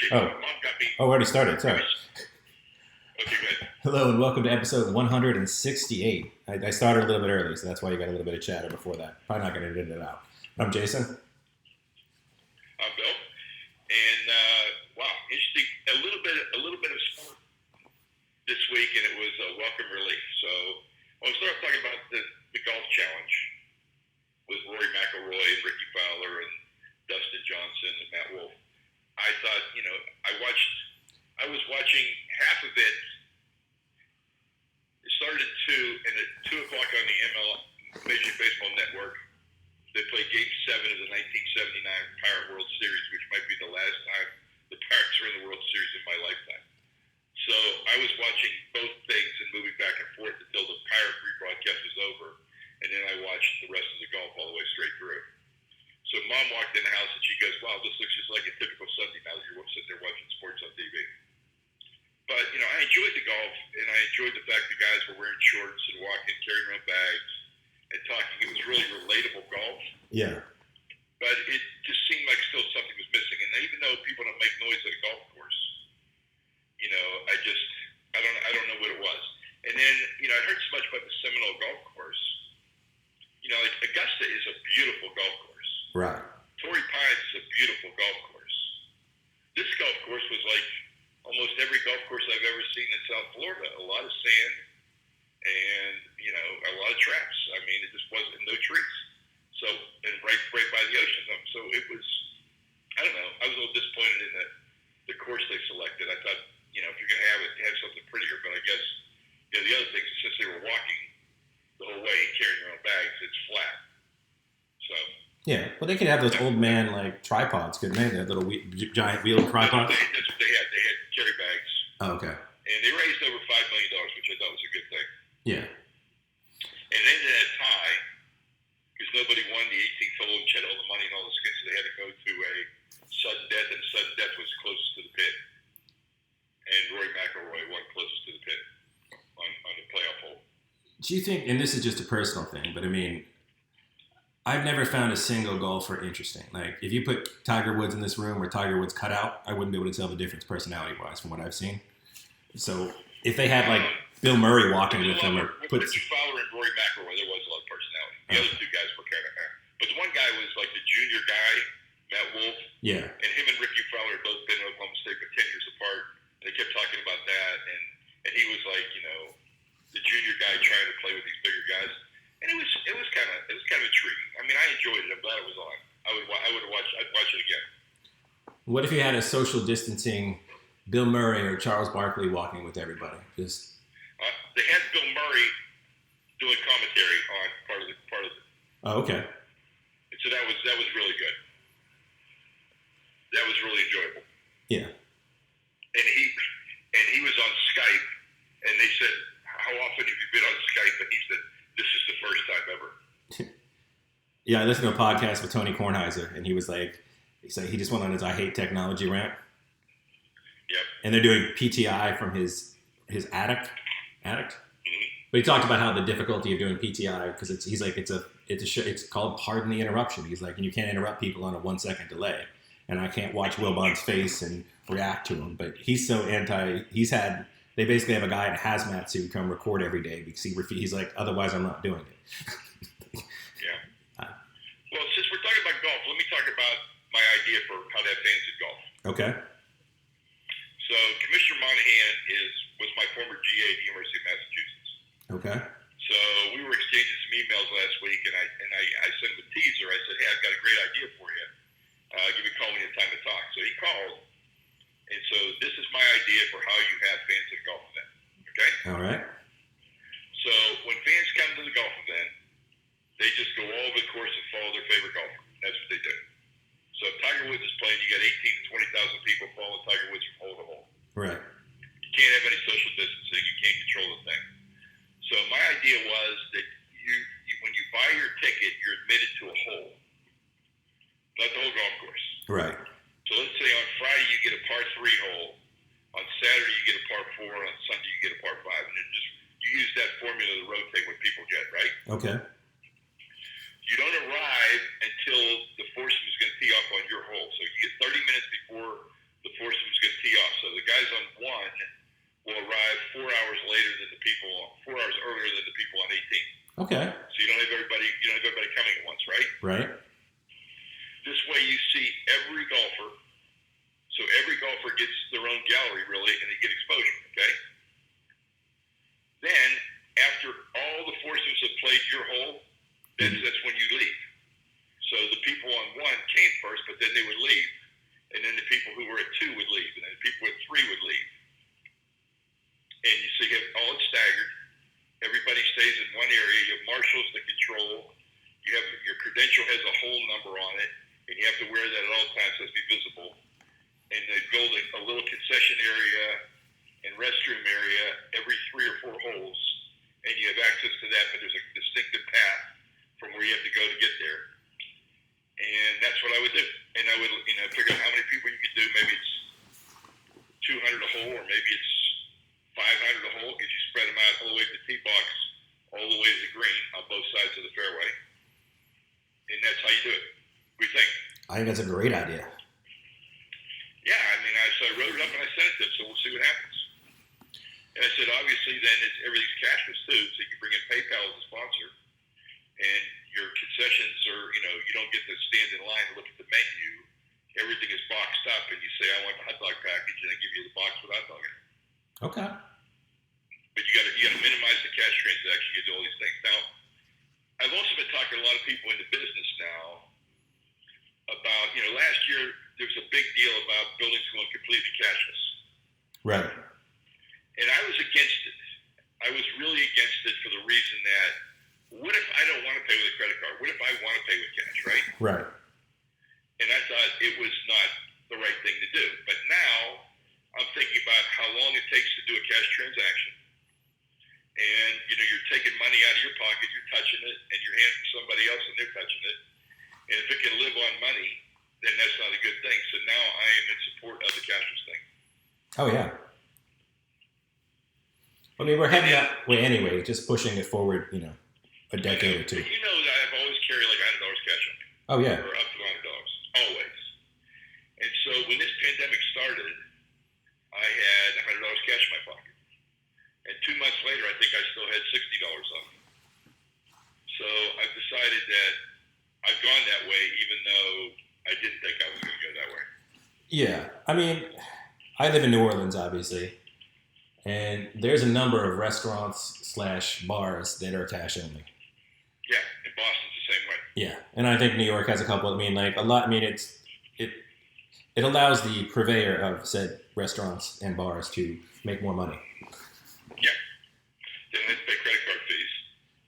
actually, Oh, Mom got me. we already started. Sorry. Okay, good. Hello and welcome to episode 168. I started a little bit early, so that's why you got a little bit of chatter before that. Probably not going to edit it out. I'm Jason. I'm Bill. And wow, interesting. A little bit of sport this week, and it was a welcome relief. So I want to start talking about the golf challenge with Rory McIlroy and Ricky Fowler and Dustin Johnson and Matt Wolff. I thought, I was watching half of it. It started at 2, and at 2 o'clock on the Major League Baseball Network, they played Game 7 of the 1979 Pirate World Series, which might be the last time the Pirates were in the World Series in my lifetime. So I was watching both things and moving back and forth until the Pirate rebroadcast was over, and then I watched the rest of the golf all the way straight through. So Mom walked in the house and she goes, "Wow, this looks just like a typical Sunday now that you're sitting there watching sports on TV." But, I enjoyed the golf, and I enjoyed the fact the guys were wearing shorts and walking, carrying around bags, and talking. It was really relatable golf. Yeah. But it just seemed like still something was missing. And even though people don't make noise at a golf course, I don't know what it was. And then, I heard so much about the Seminole Golf Course. Like Augusta is a beautiful golf course. Right. Torrey Pines is a beautiful golf course. This golf course was like almost every golf course I've ever seen in South Florida. A lot of sand and, a lot of traps. I mean, it just wasn't, no trees. So, and right by the ocean. So it was, I don't know, I was a little disappointed in the course they selected. I thought, if you're going to have it, have something prettier. But I guess, the other thing is since they were walking the whole way, carrying their own bags, it's flat. So. Yeah, well, they could have those old man tripods, couldn't they? That little giant wheel tripods. That's what they had. They had carry bags. Oh, okay. And they raised over $5 million, which I thought was a good thing. Yeah. And then they had a tie because nobody won the 18th hole, which had all the money and all the skins, so they had to go to a sudden death, and sudden death was closest to the pit. And Rory McIlroy won closest to the pit on the playoff hole. Do you think, and this is just a personal thing, but I mean, I've never found a single golfer interesting. Like, if you put Tiger Woods in this room or Tiger Woods cut out, I wouldn't be able to tell the difference personality-wise from what I've seen. So, if they had, Bill Murray walking with them or put... Ricky Fowler and Rory McIlroy, there was a lot of personality. The other two guys were kind of... But the one guy was like the junior guy, Matt Wolff. Yeah. And him and Ricky Fowler had both been in Oklahoma State for 10 years apart. And they kept talking about that. And he was like, the junior guy trying to play with these bigger guys. And it was kind of intriguing. I mean, I enjoyed it. I'm glad it was on. I'd watch it again. What if you had a social distancing Bill Murray or Charles Barkley walking with everybody? Just they had Bill Murray doing commentary on part of it. Oh, okay. And so that was really good. That was really enjoyable. Yeah. And he was on Skype, and they said, "How often have you been on Skype?" And he said, "This is the first time ever." Yeah, I listened to a podcast with Tony Kornheiser, and he said he just went on his "I hate technology" rant. Yep. And they're doing PTI from his addict. Mm-hmm. But he talked about how the difficulty of doing PTI, because it's called pardon the interruption. He's like, and you can't interrupt people on a 1-second delay. And I can't watch Wilbon's face and react to him. But he's so they basically have a guy in a hazmat suit come record every day because he's like, otherwise I'm not doing it. Yeah. Well, since we're talking about golf, let me talk about my idea for how to have fans at golf. Okay. So Commissioner Monahan was my former GA at the University of Massachusetts. Okay. So we were exchanging some emails last week, and I sent him a teaser. I said, "Hey, I've got a great idea for you. Give me a call when you have time to talk." So he called, and so this is my idea for how you have fans at a golf event. Okay. All right. So when fans come to the golf event, they just go all over the course and follow their favorite golfer. That's what they do. So if Tiger Woods is playing, you got 18 to 20,000 people following Tiger Woods from hole to hole. Right. You can't have any social distancing. You can't control the thing. So my idea was that you when you buy your ticket, you're admitted to a hole, not the whole golf course. Right. So let's say on Friday you get a par 3 hole, on Saturday you get a par 4, on Sunday you get a par 5, and then you use that formula to rotate what people get, right? Okay. You don't arrive until the foursome is going to tee off on your hole. So you get 30 minutes before the foursome is off. So the guys on 1 will arrive 4 hours later than the people, 4 hours earlier than the people on 18. Okay. So you don't have everybody coming at once, right? Right. This way you see every golfer. So every golfer gets their own gallery, really, and they get exposure, okay? Then, after all the foursomes have played your hole, that's when you leave. So the people on 1 came first, but then they would leave. And then the people who were at 2 would leave. And then the people at 3 would leave. And you see it all staggered. Everybody stays in one area. You have marshals that control. You have your credential has a hole number on it, and you have to wear that at all times. So it has to be visible. And they build a little concession area and restroom area every 3 or 4 holes, and you have access to that. But there's a distinctive path from where you have to go to get there. And that's what I would do. And I would, figure out how many people you could do. Maybe it's 200 a hole, or maybe it's 500 a hole, because you spread them out all the way to the tee box, all the way to the green on both sides of the fairway. And that's how you do it. What do you think? I think that's a great idea. Yeah, so I wrote it up and I sent it to them, so we'll see what happens. And I said, obviously, then everything's cashless too, so you can bring in PayPal as a sponsor, and your concessions are, you don't get to stand in line and look at the menu. Everything is boxed up, and you say, I want the hot dog package, and I give you the box with hot dog in it. Okay. But you got to minimize the cash transaction. You do all these things. Now, I've also been talking to a lot of people in the business now about, last year there was a big deal about buildings going completely cashless. Right. And I was against it. I was really against it for the reason that, what if I don't want to pay with a credit card? What if I want to pay with cash, right? Right. And I thought it was not the right thing to do. But now I'm thinking about how long it takes to do a cash transaction. And, you're taking money out of your pocket, you're touching it, and you're handing it to somebody else and they're touching it. And if it can live on money, then that's not a good thing. So now I am in support of the cashless thing. Oh, yeah. We're heading that way anyway, just pushing it forward, a decade or 2. But that I've always carried like $100 cash on me. Oh, yeah. Or up to $100, always. And so when this pandemic started, I had $100 cash in my pocket. And 2 months later, I think I still had $60 on me. So I've decided that I've gone that way, even though I didn't think I was going to go that way. Yeah. I live in New Orleans, obviously. And there's a number of restaurants/bars that are cash only. Yeah, and Boston's the same way. Yeah, and I think New York has a couple. A lot. It allows the purveyor of said restaurants and bars to make more money. Yeah, they don't have to pay credit card fees.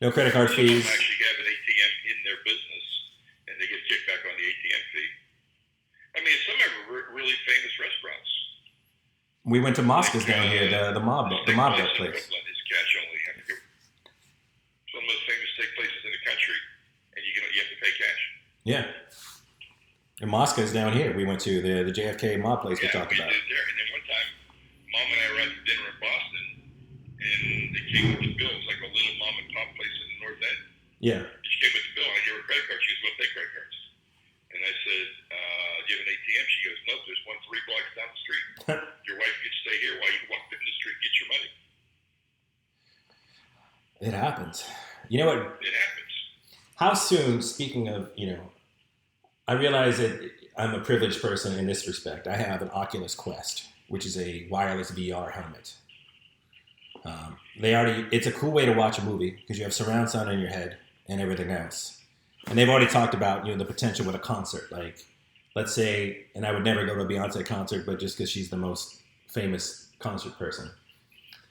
No credit card Some fees. of them actually have an ATM in their business, and they get kicked back on the ATM fee. Some are really famous restaurants. We went to Mosca's down here, the mob place. Brooklyn is cash only. It's one of the most famous steak places in the country, and you have to pay cash. Yeah. And Mosca's down here. We went to the JFK mob place we talked about. Yeah, we did there. And then one time, Mom and I were at dinner in Boston, and they came with the bill. It was like a little mom and pop place in the North End. Yeah. And she came with the bill, and I gave her a credit card. She goes, "Well, take credit cards." And I said, "Do you have an ATM?" She goes, "Nope, there's one 3 blocks down the street. Your wife can stay here while you walk down the street and get your money." It happens. You know what? It happens. How soon, speaking of, I realize that I'm a privileged person in this respect. I have an Oculus Quest, which is a wireless VR helmet. It's a cool way to watch a movie because you have surround sound in your head and everything else. And they've already talked about, the potential with a concert. Like, let's say, and I would never go to a Beyonce concert, but just because she's the most famous concert person.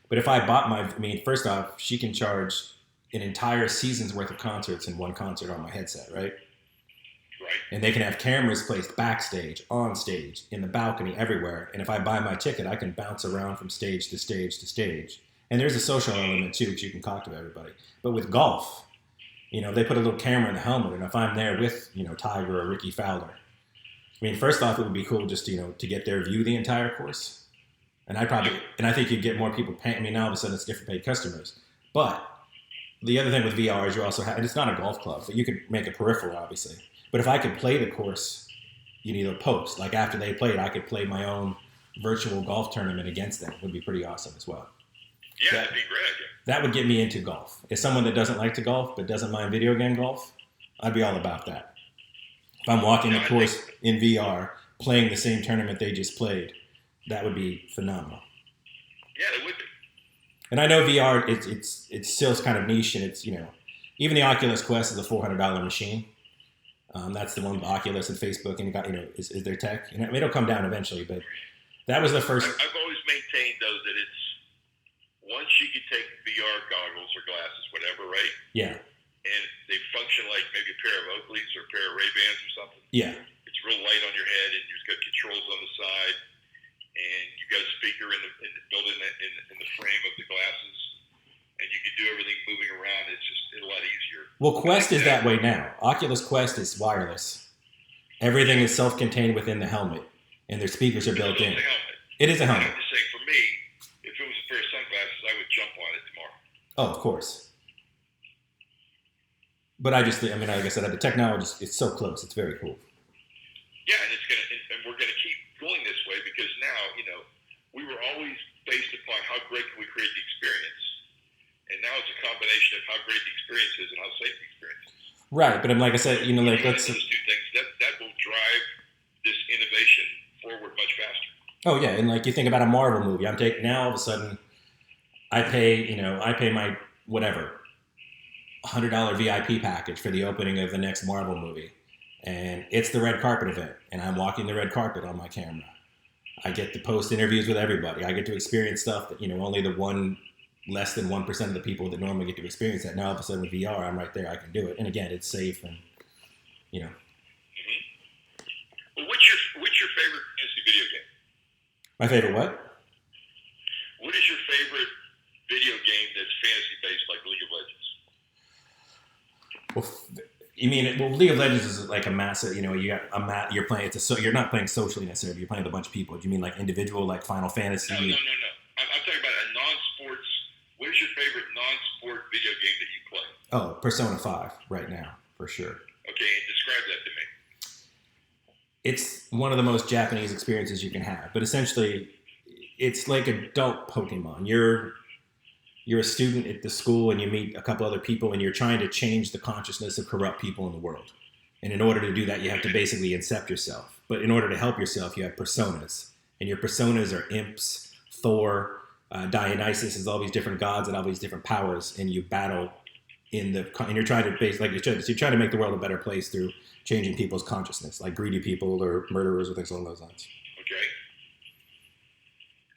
But if I bought first off, she can charge an entire season's worth of concerts in one concert on my headset, right? Right. And they can have cameras placed backstage, on stage, in the balcony, everywhere. And if I buy my ticket, I can bounce around from stage to stage to stage. And there's a social element too, because you can talk to everybody. But with golf, they put a little camera in the helmet, and if I'm there with, Tiger or Ricky Fowler, first off, it would be cool just, to get their view the entire course. And I think you'd get more people paying. Now all of a sudden it's different paid customers. But the other thing with VR is you also have, and it's not a golf club, but you could make a peripheral, obviously. But if I could play the course, a post. Like after they played, I could play my own virtual golf tournament against them would be pretty awesome as well. Yeah, that'd be a great idea. That would get me into golf. As someone that doesn't like to golf but doesn't mind video game golf, I'd be all about that. If I'm walking the course in VR, playing the same tournament they just played, that would be phenomenal. Yeah, it would be. And I know VR, it's still kind of niche, and it's, even the Oculus Quest is a $400 machine. That's the one with Oculus and Facebook, and is their tech. It'll come down eventually, but that was the first. I've always maintained though that it's once you can take VR goggles or glasses, whatever, right? Yeah. And they function like maybe a pair of Oakleys or a pair of Ray-Bans or something. Yeah. It's real light on your head, and you've got controls on the side, and you've got a speaker built in the frame of the glasses, and you can do everything moving around. It's just a lot easier. Well, Quest is that way now. Oculus Quest is wireless. Everything is self-contained within the helmet, and their speakers are built in. It is a helmet. I'm just saying, for me, if it was a pair of sunglasses, I would jump on it tomorrow. Oh, of course. But like I said, the technology is so close. It's very cool. Yeah, and we're gonna keep going this way because now, we were always based upon how great can we create the experience, and now it's a combination of how great the experience is and how safe the experience is. Right, but like I said, those two things that will drive this innovation forward much faster. Oh yeah, and like you think about a Marvel movie, now all of a sudden, I pay my whatever $100 VIP package for the opening of the next Marvel movie, and it's the red carpet event, and I'm walking the red carpet on my camera. I get to post interviews with everybody. I get to experience stuff that only less than 1% of the people that normally get to experience that. Now all of a sudden with VR, I'm right there. I can do it, and again, it's safe and Mm-hmm. Well, what's your favorite fantasy video game? My favorite what? What is your favorite video game that's fantasy based, like League of Legends? Well, League of Legends is like a massive. You got you're playing. You're not playing socially necessarily. You're playing with a bunch of people. Do you mean like individual, like Final Fantasy? No. I'm talking about a non-sports. What is your favorite non-sport video game that you play? Oh, Persona 5 right now for sure. Okay, and describe that to me. It's one of the most Japanese experiences you can have, but essentially, it's like adult Pokemon. You're a student at the school and you meet a couple other people and you're trying to change the consciousness of corrupt people in the world. And in order to do that, you have to basically incept yourself. But in order to help yourself, you have personas. And your personas are imps, Thor, Dionysus, is all these different gods and all these different powers. And you battle and you're trying to you're trying to make the world a better place through changing people's consciousness, like greedy people or murderers or things along those lines. Okay.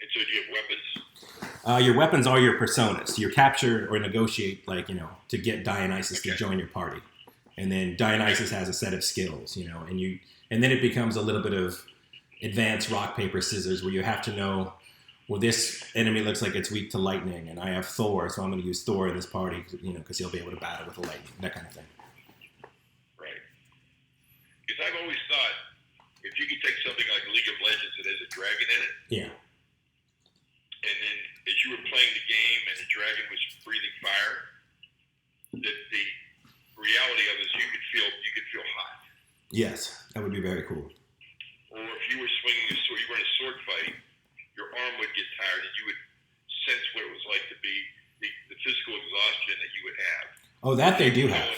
And so do you have weapons? Your weapons are your personas. You capture or negotiate, to get Dionysus to join your party, and then Dionysus has a set of skills, and then it becomes a little bit of advanced rock paper scissors, where you have to know, well, this enemy looks like it's weak to lightning, and I have Thor, so I'm going to use Thor in this party, because he'll be able to battle with the lightning, that kind of thing. Right. Because I've always thought if you could take something like League of Legends that has a dragon in it, yeah, and then as you were playing the game and the dragon was breathing fire, that the reality of it is you could feel hot. Yes, that would be very cool. Or if you were swinging a sword, you were in a sword fight, your arm would get tired and you would sense what it was like to be the physical exhaustion that you would have. Oh, that they do have.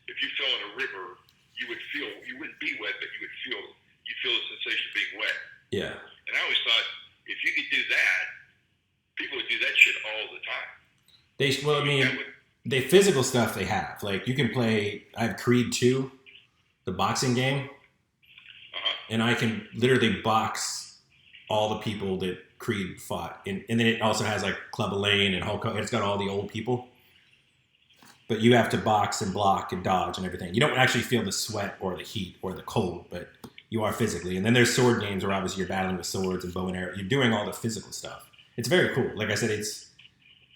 If you fell in a river, you wouldn't be wet, but you'd feel the sensation of being wet. Yeah. And I always thought, if you could do that, people would do that shit all the time. The physical stuff they have. Like, you can play, I have Creed 2, the boxing game, and I can literally box all the people that Creed fought. And then it also has, like, Clubber Lang and Hulk Hogan. It's got all the old people. But you have to box and block and dodge and everything. You don't actually feel the sweat or the heat or the cold, but you are physically. And then there's sword games where obviously you're battling with swords and bow and arrow. You're doing all the physical stuff. It's very cool. Like I said,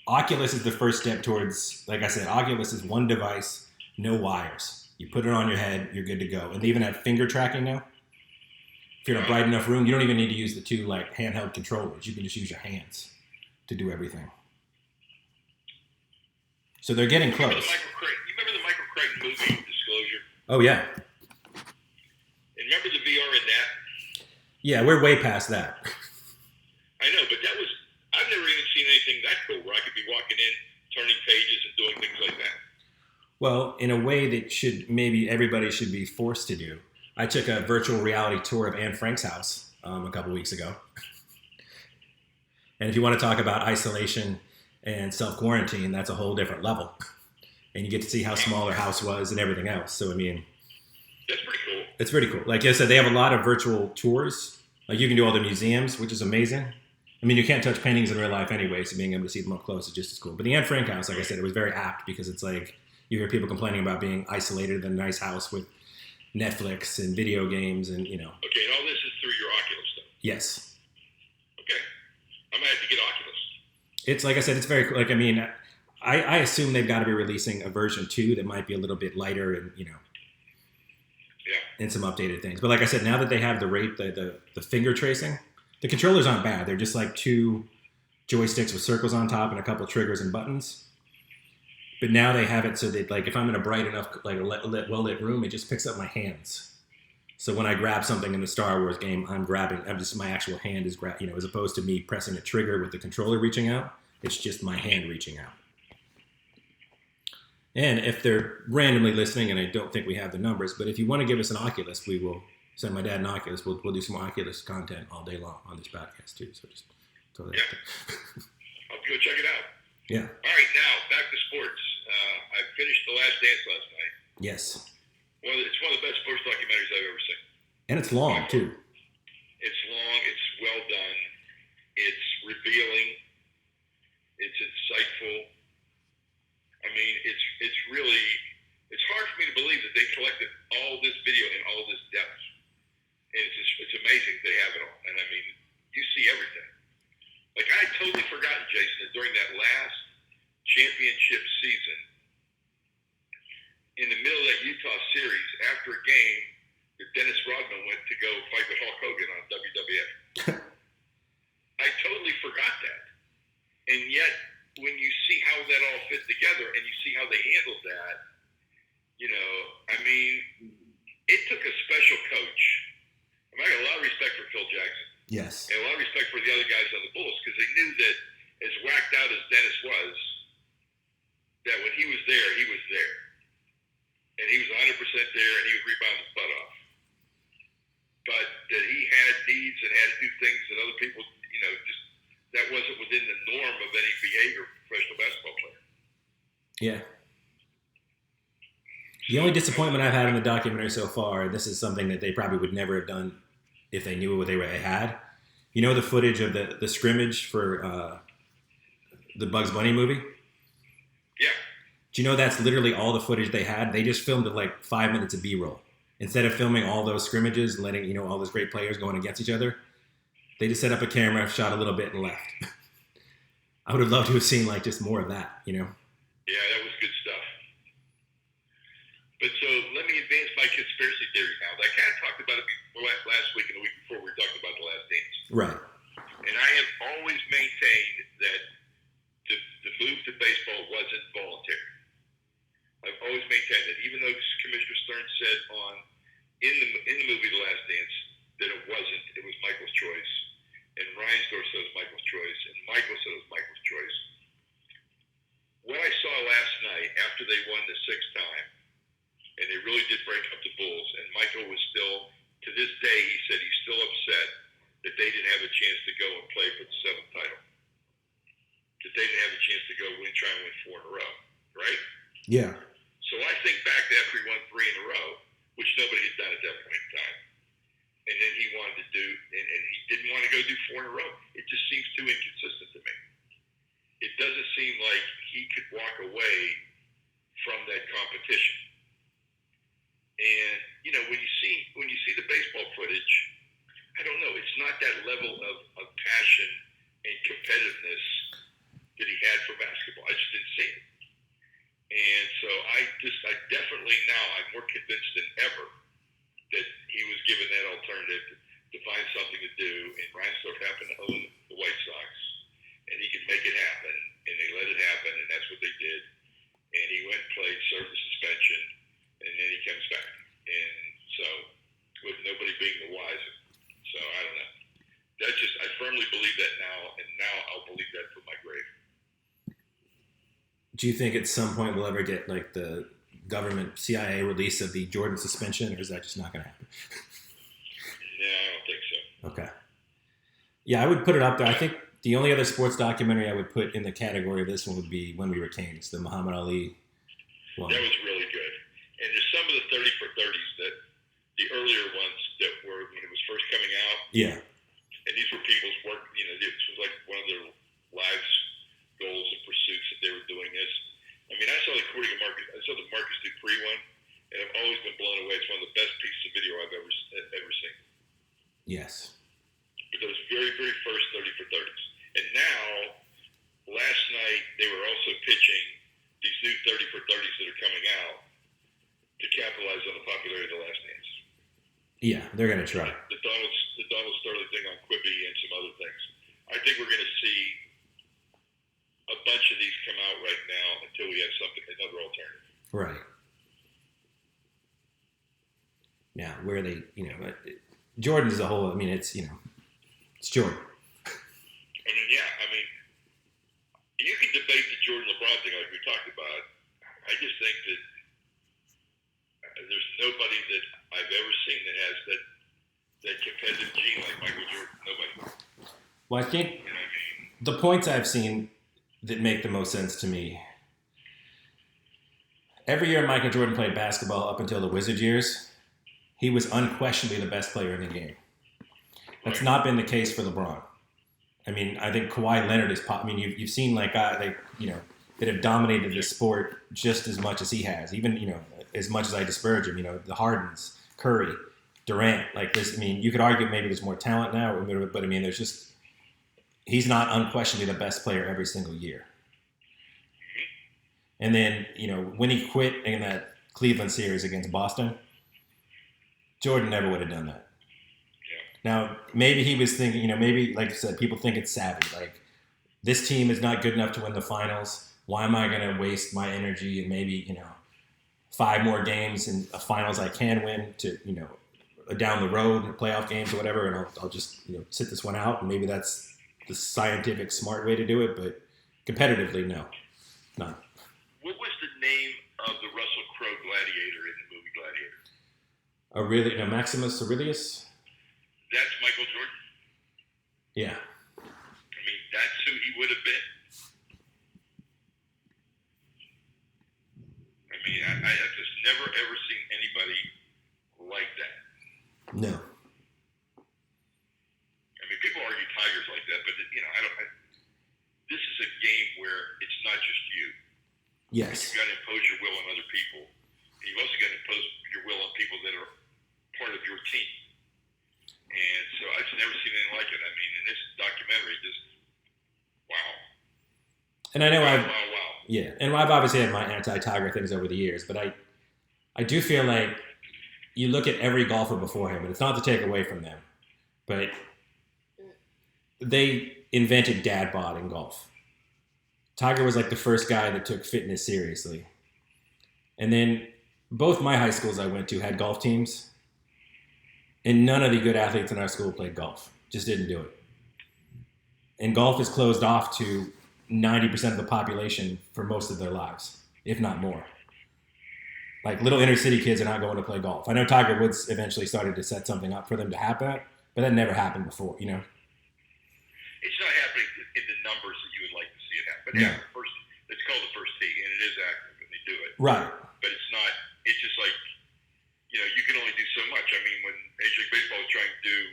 Oculus is the first step towards, like I said, Oculus is one device, no wires. You put it on your head, you're good to go. And they even have finger tracking now. If you're in a bright enough room, you don't even need to use the two handheld controllers. You can just use your hands to do everything. So they're getting close. You remember the Michael Crichton movie, Disclosure? Oh, yeah. And remember the VR in that? Yeah, we're way past that. anything that cool where I could be walking in, turning pages, and doing things like that. Well, in a way that maybe everybody should be forced to do. I took a virtual reality tour of Anne Frank's house a couple weeks ago. And if you want to talk about isolation and self-quarantine, that's a whole different level. And you get to see how small her house was and everything else. So, I mean, that's pretty cool. It's pretty cool. Like I said, they have a lot of virtual tours. Like you can do all the museums, which is amazing. I mean, you can't touch paintings in real life anyway, so being able to see them up close is just as cool. But the Anne Frank house, like I said, it was very apt because it's like you hear people complaining about being isolated in a nice house with Netflix and video games and, Okay, and all this is through your Oculus stuff? Yes. Okay. I might have to get Oculus. It's, like I said, it's very cool. Like, I mean, I assume they've got to be releasing a version 2 that might be a little bit lighter and, and some updated things. But like I said, now that they have the finger tracing, the controllers aren't bad. They're just like 2 joysticks with circles on top and a couple triggers and buttons. But now they have it so that, like, if I'm in a bright enough, like well-lit room, it just picks up my hands. So when I grab something in the Star Wars game, my actual hand is as opposed to me pressing a trigger with the controller reaching out, it's just my hand reaching out. And if they're randomly listening, and I don't think we have the numbers, but if you want to give us an Oculus, we will send my dad an Oculus. We'll do some Oculus content all day long on this podcast too. So just throw that out there. I'll go check it out. Yeah. All right, now back to sports. I finished The Last Dance last night. Yes. It's one of the best sports documentaries I've ever seen. And it's long too. It's long. It's well done. It's revealing. It's insightful. I mean, it's really, it's hard for me to believe that they collected all this video in all this depth. And it's amazing they have it all. And I mean, you see everything. Like, I had totally forgotten, Jason, that during that last championship season, in the middle of that Utah series, after a game, that Dennis Rodman went to go fight with Hulk Hogan on WWF. I totally forgot that. And yet, when you see how that all fit together and you see how they handled that, I mean, it took a special coach. I got a lot of respect for Phil Jackson. Yes. And a lot of respect for the other guys on the Bulls because they knew that as whacked out as Dennis was, that when he was there, he was there. And he was 100% there and he would rebound his butt off. But that he had needs and had to do things that other people, just that wasn't within the norm of any behavior of a professional basketball player. Yeah. The only disappointment I've had in the documentary so far, and this is something that they probably would never have done if they knew what they had. The footage of the scrimmage for the Bugs Bunny movie? Yeah. Do you know that's literally all the footage they had? They just filmed it like 5 minutes of B-roll. Instead of filming all those scrimmages, letting, all those great players going against each other, they just set up a camera, shot a little bit, and left. I would have loved to have seen like just more of that, Yeah, that was good stuff. But so let me advance my conspiracy theory now. I kind of talked about it last week and the week before we were talking about The Last Dance. Right. And I have always maintained that the move to baseball wasn't voluntary. I've always maintained that, even though Commissioner Stern said in the movie The Last Dance that it wasn't, it was Michael's choice. And Reinsdorf said it was Michael's choice, and Michael said it was Michael's choice. What I saw last night after they won the 6th time, and they really did break up the Bulls, and Michael was still, to this day, he said he's still upset that they didn't have a chance to go and play for the 7th title. That they didn't have a chance to go try and win 4 in a row, right? Yeah. So I think back to after he won 3 in a row, which nobody had done at that point in time. And then he wanted to do, and he didn't want to go do 4 in a row. It just seems too inconsistent to me. It doesn't seem like he could walk away from that competition. And, when you see the baseball footage, I don't know, it's not that level of passion and competitiveness that he had for basketball. I just didn't see it. And so I definitely now, I'm more convinced than ever that he was given that alternative to find something to do, and Reinsdorf happened to own the White Sox, and he could make it happen, and they let it happen, and that's what they did. And he went and played, served the suspension, and then he comes back. And so, with nobody being the wiser. So, I don't know. I firmly believe that now, and now I'll believe that till my grave. Do you think at some point we'll ever get like the government CIA release of the Jordan suspension, or is that just not going to happen? No, I don't think so. Okay. Yeah, I would put it up there. I think the only other sports documentary I would put in the category of this one would be When We Were Kings, the Muhammad Ali one. That was really good. And there's some of the 30 for 30s that the earlier ones that were when it was first coming out. Yeah. And these were people's work. This was like one of their lives goals and pursuits that they were doing this. I mean, I saw the Marcus Dupree one, and I've always been blown away. It's one of the best pieces of video I've ever seen. Yes. But those very, very first 30 for 30s. And now, last night, they were also pitching these new 30 for 30s that are coming out to capitalize on the popularity of The Last Dance. Yeah, they're going to try. The Donald Sterling thing on Quibi and some other things. I think we're going to see a bunch of these come out right now until we have another alternative. Right. Yeah, where they, Jordan as a whole, I mean, it's Jordan. I mean, you can debate the Jordan LeBron thing like we talked about. I just think that there's nobody that I've ever seen that has that competitive gene like Michael Jordan. Nobody. Well, I think the points I've seen that make the most sense to me. Every year Michael Jordan played basketball up until the Wizards years, he was unquestionably the best player in the game. That's not been the case for LeBron. I mean, I think Kawhi Leonard is. I mean, you've seen like guys that have dominated the sport just as much as he has. Even as much as I disparage him, the Hardens, Curry, Durant. Like this, I mean, you could argue maybe there's more talent now, but I mean, there's just he's not unquestionably the best player every single year. And then when he quit in that Cleveland series against Boston, Jordan never would have done that. Now, maybe he was thinking, maybe, like I said, people think it's savvy. Like, this team is not good enough to win the finals. Why am I going to waste my energy and maybe, 5 more games in a finals I can win to, down the road, playoff games or whatever, and I'll just, sit this one out. And maybe that's the scientific, smart way to do it. But competitively, no, not. What was the name of the Russell Crowe gladiator in the movie Gladiator? Maximus Aurelius? That's Michael Jordan. Yeah. I mean, that's who he would have been. I mean, I've just never, ever seen anybody like that. No. I mean, people argue Tigers like that, but, this is a game where it's not just you. Yes. You've got to impose your will on other people. And you've also got to impose your will on people that are part of your team. And so I've never seen anything like it. I mean, in this documentary, just wow. And I know wow. Yeah, and I've obviously had my anti-Tiger things over the years, but I do feel like you look at every golfer before him, and it's not to take away from them, but they invented dad bod in golf. Tiger was like the first guy that took fitness seriously. And then both my high schools I went to had golf teams. And none of the good athletes in our school played golf. Just didn't do it. And golf is closed off to 90% of the population for most of their lives, if not more. Like little inner city kids are not going to play golf. I know Tiger Woods eventually started to set something up for them to happen, but that never happened before, It's not happening in the numbers that you would like to see it happen. But yeah, it's called the first tee, and it is active, and they do it. Right. But it's not, it's just like, you can only do so much. I mean, when Major League Baseball was trying to do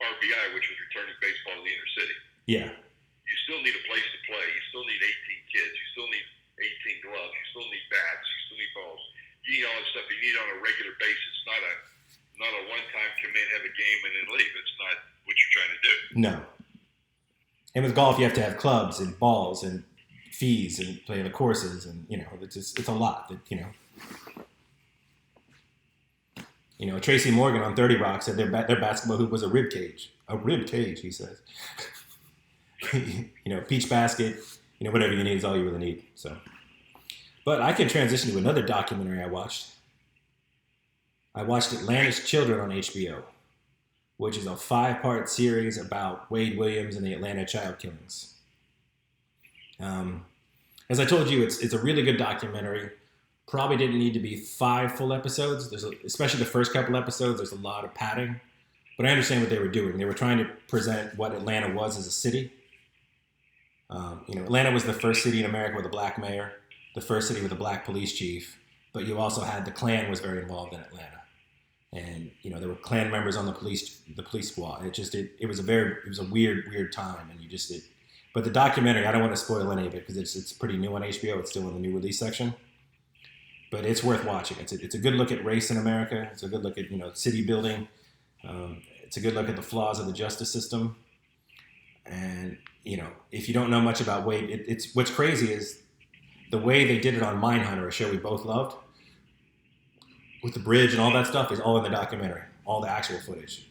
RBI, which was returning baseball to the inner city, yeah, you still need a place to play. You still need 18 kids. You still need 18 gloves. You still need bats. You still need balls. You need all this stuff. You need it on a regular basis. Not a one-time come in, have a game, and then leave. It's not what you're trying to do. No. And with golf, you have to have clubs and balls and fees and play the courses, and it's a lot. Tracy Morgan on 30 Rock said their basketball hoop was a rib cage. A rib cage, he says. Peach basket, whatever you need is all you really need. So, but I can transition to another documentary I watched. I watched Atlanta's Children on HBO, which is a 5-part series about Wade Williams and the Atlanta child killings. As I told you, it's a really good documentary. Probably didn't need to be 5 full episodes. Especially the first couple episodes, there's a lot of padding. But I understand what they were doing. They were trying to present what Atlanta was as a city. Atlanta was the first city in America with a black mayor, the first city with a black police chief. But you also had the Klan was very involved in Atlanta, and there were Klan members on the police squad. It was a weird time, and But the documentary, I don't want to spoil any of it because it's pretty new on HBO. It's still in the new release section, but it's worth watching. It's a good look at race in America. It's a good look at city building. It's a good look at the flaws of the justice system, and if you don't know much about Wade, it's what's crazy is the way they did it on Mindhunter, a show we both loved, with the bridge and all that stuff, is all in the documentary, all the actual footage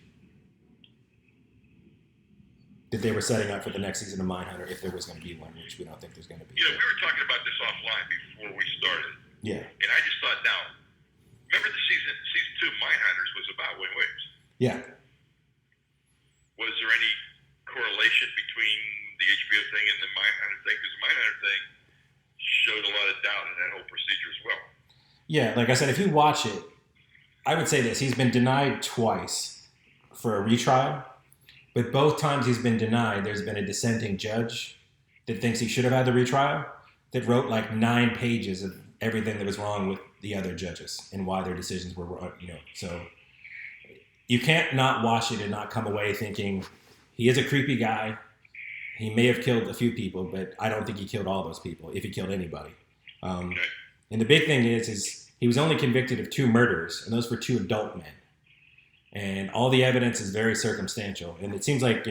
that they were setting up for the next season of Mindhunter, if there was going to be one, which we don't think there's going to be. We were talking about this offline before we started. Yeah. And I just thought, now, remember the season 2 of Mindhunters was about Wayne Williams. Yeah. Was there any correlation between the HBO thing and the Mindhunter thing? Because the Mindhunter thing showed a lot of doubt in that whole procedure as well. Yeah, like I said, if you watch it, I would say this. He's been denied twice for a retrial, but both times he's been denied, there's been a dissenting judge that thinks he should have had the retrial that wrote like 9 pages of everything that was wrong with the other judges and why their decisions were wrong, So you can't not watch it and not come away thinking he is a creepy guy. He may have killed a few people, but I don't think he killed all those people, if he killed anybody. And the big thing is he was only convicted of 2 murders, and those were 2 adult men. And all the evidence is very circumstantial. And it seems like,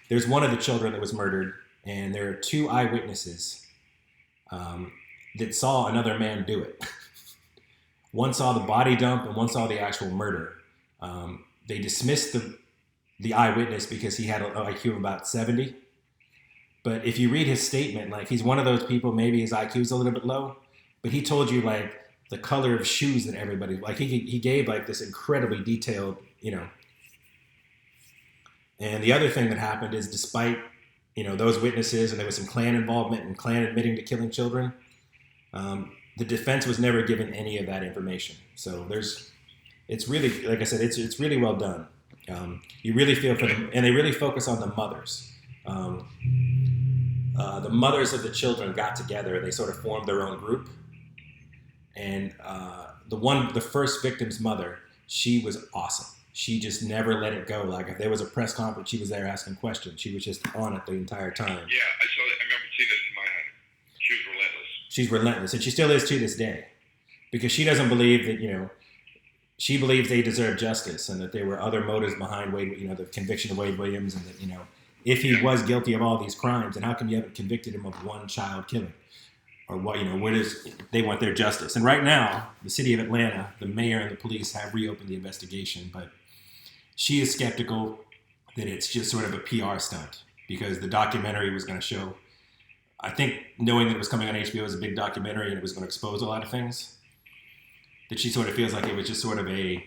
there's one of the children that was murdered, and there are 2 eyewitnesses that saw another man do it. One saw the body dump, and one saw the actual murder. They dismissed the eyewitness because he had an IQ of about 70. But if you read his statement, like, he's one of those people, maybe his IQ is a little bit low, but he told you, like, the color of shoes that everybody, like, he gave, like, this incredibly detailed, And the other thing that happened is, despite, those witnesses, and there was some Klan involvement and Klan admitting to killing children, the defense was never given any of that information. So it's really, like I said, it's really well done. You really feel for them, and they really focus on the mothers. The mothers of the children got together, and they sort of formed their own group. And the first victim's mother, she was awesome. She just never let it go. Like, if there was a press conference, she was there asking questions. She was just on it the entire time. Yeah, I saw that. I remember seeing it in my head. She was relentless. She's relentless, and she still is to this day, because she doesn't believe that, she believes they deserve justice, and that there were other motives behind Wade, the conviction of Wade Williams, and that, if he was guilty of all these crimes, then how come you haven't convicted him of one child killing? Or what, they want their justice. And right now, the city of Atlanta, the mayor and the police have reopened the investigation, but she is skeptical that it's just sort of a PR stunt, because the documentary was going to show, I think, knowing that it was coming on HBO as a big documentary and it was going to expose a lot of things, that she sort of feels like it was just sort of a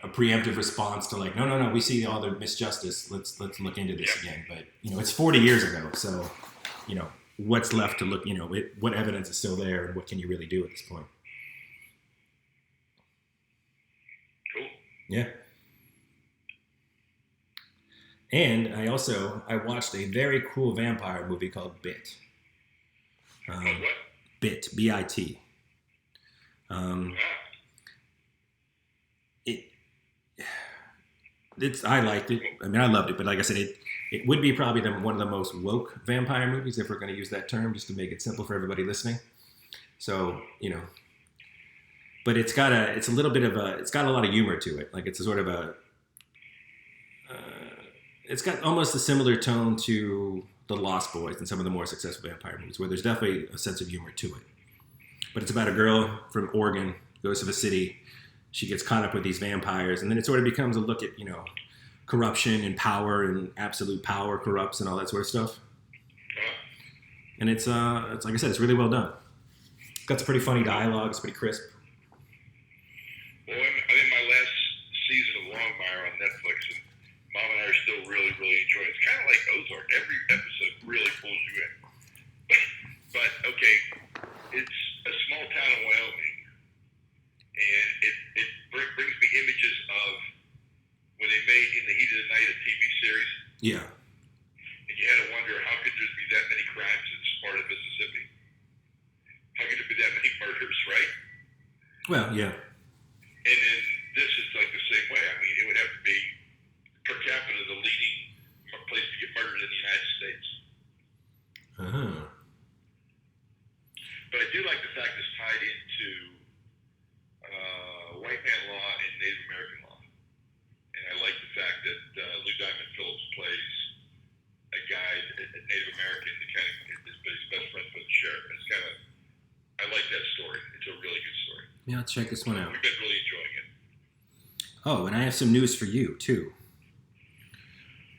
preemptive response to, like, no, we see all the misjustice. Let's look into this again. But, it's 40 years ago. So, what's left to look, what evidence is still there, and what can you really do at this point? Cool. Yeah. And I watched a very cool vampire movie called Bit. What? Bit, B-I-T. I liked it. I mean, I loved it, but like I said, it would be probably one of the most woke vampire movies, if we're going to use that term, just to make it simple for everybody listening. So, but it's got a lot of humor to it. Like, it's a sort of it's got almost a similar tone to The Lost Boys and some of the more successful vampire movies, where there's definitely a sense of humor to it. But it's about a girl from Oregon, goes to the city. She gets caught up with these vampires, and then it sort of becomes a look at, corruption and power, and absolute power corrupts and all that sort of stuff. And it's like I said, it's really well done. It's got some pretty funny dialogue. It's pretty crisp. Well, I'm in my last season of Longmire on Netflix, and Mom and I are still really, really enjoying it. It's kind of like Ozark. Every episode really pulls you in. But okay, it's a small town in Wyoming, and it brings me images of when they made In the Heat of the Night a TV series, Yeah. and you had to wonder how could there be that many crimes in Sparta, Mississippi? How could there be that many murders, right? Well, yeah. And then this is like the same way. I mean, it would have to be per capita the leading place to get murdered in the United States. Uh-huh. But I do like the fact it's tied into white man law and Native American law. And I like the fact that Lou Diamond Phillips plays a guy, a Native American, that kind of is his best friend for the sheriff. It's kind of, I like that story. It's a really good story. Yeah, let's check this one out. We've been really enjoying it. Oh, and I have some news for you, too.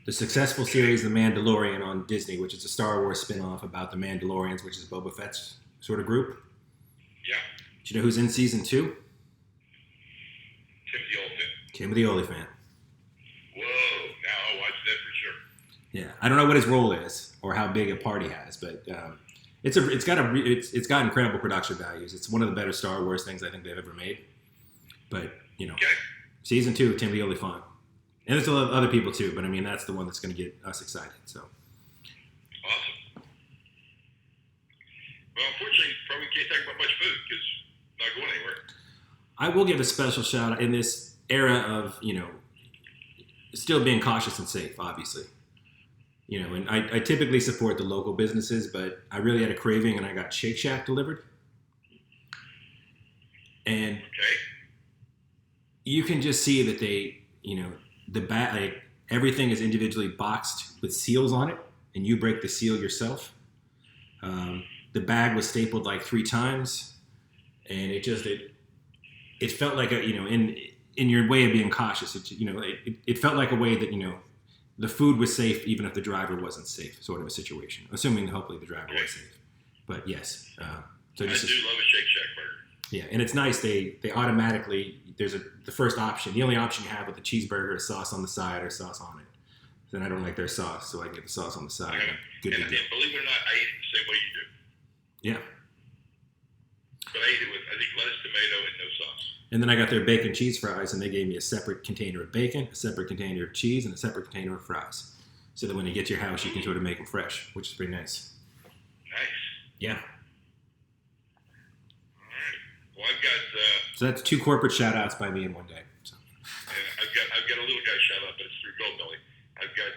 The successful series The Mandalorian on Disney, which is a Star Wars spin-off about the Mandalorians, which is Boba Fett's sort of group. Yeah. Do you know who's in season 2? Timothy Olyphant. Timothy Olyphant. Whoa, now I'll watch that for sure. Yeah, I don't know what his role is or how big a part he has, but it's got incredible production values. It's one of the better Star Wars things I think they've ever made. But Okay. season 2, Timothy Olyphant, and there's a lot of other people too. But I mean, that's the one that's going to get us excited. So Awesome. Well, unfortunately, probably can't talk about much food because it's not going anywhere. I will give a special shout out in this era of still being cautious and safe, obviously. And I typically support the local businesses, but I really had a craving and I got Shake Shack delivered. And Okay. you can just see that they, everything is individually boxed with seals on it, and you break the seal yourself. The bag was stapled like 3 times, and it felt like in your way of being cautious, it felt like a way that the food was safe even if the driver wasn't safe, sort of a situation. Assuming hopefully the driver was safe, but yes. So I do love a Shake Shack burger. Yeah, and it's nice. They automatically the first option. The only option you have with the cheeseburger is sauce on the side or sauce on it. Then I don't like their sauce, so I get the sauce on the side. And believe it or not, I eat it the same way you do. Yeah. But I eat it with, I think, lettuce, tomato, and no sauce. And then I got their bacon cheese fries, and they gave me a separate container of bacon, a separate container of cheese, and a separate container of fries. So that when you get to your house, you can sort of make them fresh, which is pretty nice. Nice. Yeah. All right. Well, I've got. So that's 2 corporate shout outs by me in one day. So. And I've got a little guy shout out, but it's through GoBelly. I've got.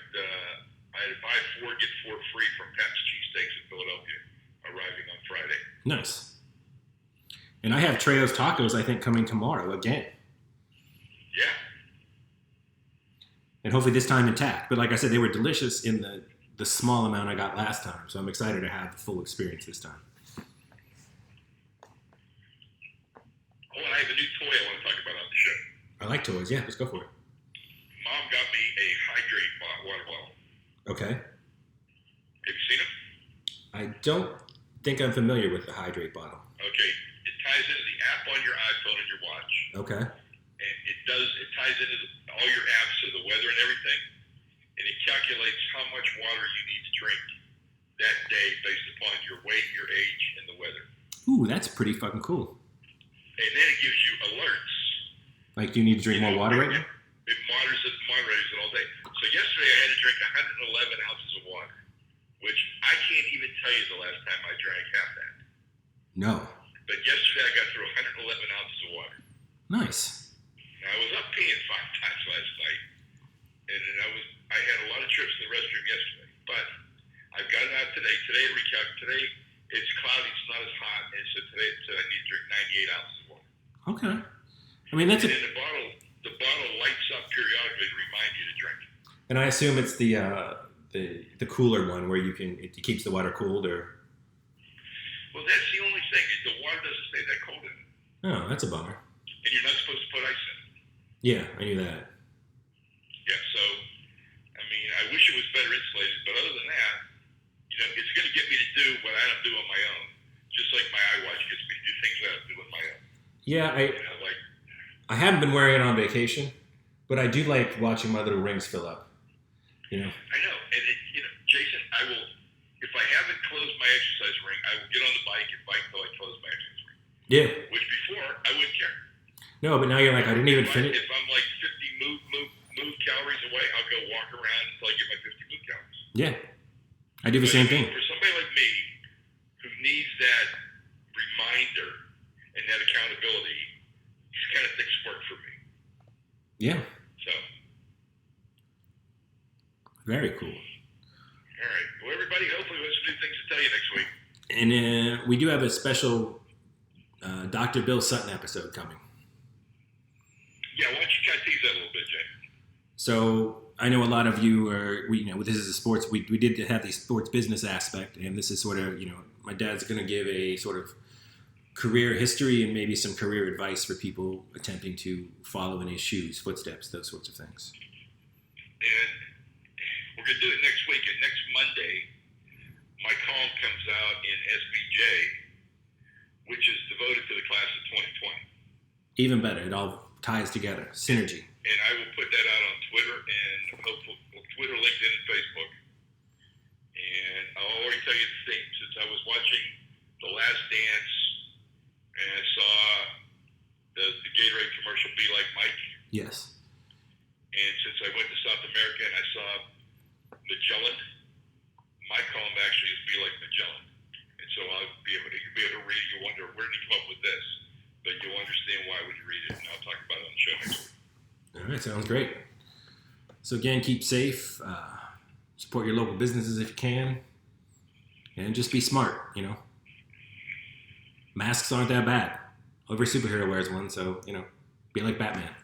I had to buy 4 get 4 free from Pat's Cheesesteaks in Philadelphia, arriving on Friday. Nice. And I have Trejo's Tacos, I think, coming tomorrow again. Yeah. And hopefully this time intact. But like I said, they were delicious in the small amount I got last time. So I'm excited to have the full experience this time. Oh, and I have a new toy I want to talk about on the show. I like toys. Yeah, let's go for it. Mom got me a Hydrate water bottle. Okay. Have you seen it? I don't think I'm familiar with the Hydrate bottle. Okay. It ties into the app on your iPhone and your watch. Okay. And it ties into all your apps, so the weather and everything. And it calculates how much water you need to drink that day based upon your weight, your age, and the weather. Ooh, that's pretty fucking cool. And then it gives you alerts. Like, do you need to drink more water right now? It monitors it all day. So yesterday I had to drink 111 ounces of water, which I can't even tell you the last time I drank half that. No. But yesterday I got through 111 ounces of water. Nice. Now, I was up peeing 5 times last night, and then I had a lot of trips to the restroom yesterday. But I've got it out today. Today it's cloudy, it's not as hot, and so today it said I need to drink 98 ounces of water. Okay. I mean, that's and then the bottle lights up periodically to remind you to drink. And I assume it's the cooler one where it keeps the water cooled, or. Well, that's the only thing. The water doesn't stay that cold in it. Oh, that's a bummer. And you're not supposed to put ice in it. Yeah, I knew that. Yeah, so, I mean, I wish it was better insulated, but other than that, it's going to get me to do what I don't do on my own. Just like my iWatch gets me to do things I don't do on my own. Yeah, I haven't been wearing it on vacation, but I do like watching my little rings fill up. I know, and Jason, I will, if I haven't closed close my exercise ring, I will get on the bike and bike till I close my exercise ring. Yeah. Which before I wouldn't care. No, but now you're like, I didn't even finish. If I'm like 50 move calories away, I'll go walk around until I get my 50 move calories. Yeah. I do the same thing. For somebody like me who needs that reminder and that accountability, these kind of things work for me. Yeah. So. Very cool. All right. Well, everybody, hopefully we'll have some new things to tell you next week. And we do have a special Dr. Bill Sutton episode coming. Yeah, why don't you kind of tease that a little bit, Jay? So I know a lot of you are, this is a sports, we did have the sports business aspect, and this is sort of, my dad's going to give a sort of career history and maybe some career advice for people attempting to follow in his shoes, footsteps, those sorts of things. And we're going to do it next week, and next Monday, my column comes out in SBJ, which is devoted to the class of 2020. Even better. It all ties together. Synergy. And I will put that out on Twitter and hopefully Twitter, LinkedIn, and Facebook. And I'll already tell you the theme. Since I was watching The Last Dance and I saw the Gatorade commercial Be Like Mike. Yes. And since I went to South America and I saw Magellan, my column actually is Be Like Magellan. And so I'll be able to read it. You'll wonder, where did he come up with this? But you'll understand why when you read it, and I'll talk about it on the show next week. All right, sounds great. So again, keep safe, support your local businesses if you can, and just be smart, Masks aren't that bad. Every superhero wears one, so, be like Batman.